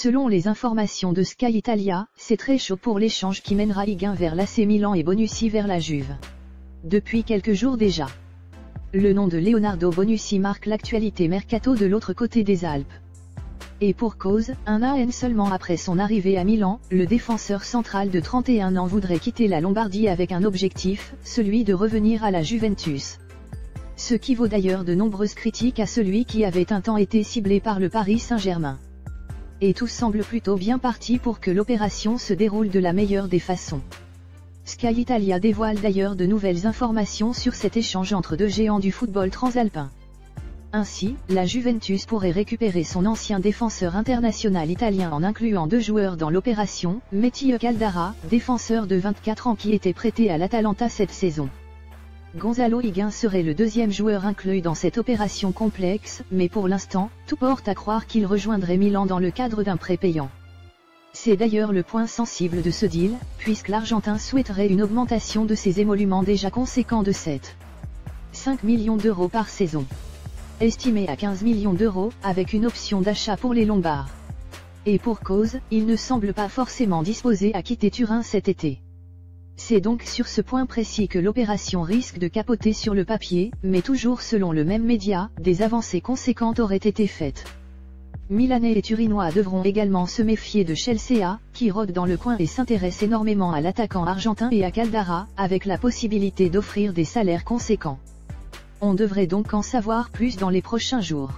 Selon les informations de Sky Italia, c'est très chaud pour l'échange qui mènera Higuain vers l'AC Milan et Bonucci vers la Juve. Depuis quelques jours déjà. Le nom de Leonardo Bonucci marque l'actualité mercato de l'autre côté des Alpes. Et pour cause, un an seulement après son arrivée à Milan, le défenseur central de 31 ans voudrait quitter la Lombardie avec un objectif, celui de revenir à la Juventus. Ce qui vaut d'ailleurs de nombreuses critiques à celui qui avait un temps été ciblé par le Paris Saint-Germain. Et tout semble plutôt bien parti pour que l'opération se déroule de la meilleure des façons. Sky Italia dévoile d'ailleurs de nouvelles informations sur cet échange entre deux géants du football transalpin. Ainsi, la Juventus pourrait récupérer son ancien défenseur international italien en incluant deux joueurs dans l'opération, Mathieu Caldara, défenseur de 24 ans qui était prêté à l'Atalanta cette saison. Gonzalo Higuain serait le deuxième joueur inclus dans cette opération complexe, mais pour l'instant, tout porte à croire qu'il rejoindrait Milan dans le cadre d'un prêt payant. C'est d'ailleurs le point sensible de ce deal, puisque l'Argentin souhaiterait une augmentation de ses émoluments déjà conséquents de 7,5 millions d'euros par saison. Estimé à 15 millions d'euros, avec une option d'achat pour les Lombards. Et pour cause, il ne semble pas forcément disposé à quitter Turin cet été. C'est donc sur ce point précis que l'opération risque de capoter sur le papier, mais toujours selon le même média, des avancées conséquentes auraient été faites. Milanais et Turinois devront également se méfier de Chelsea, qui rôde dans le coin et s'intéresse énormément à l'attaquant argentin et à Caldara, avec la possibilité d'offrir des salaires conséquents. On devrait donc en savoir plus dans les prochains jours.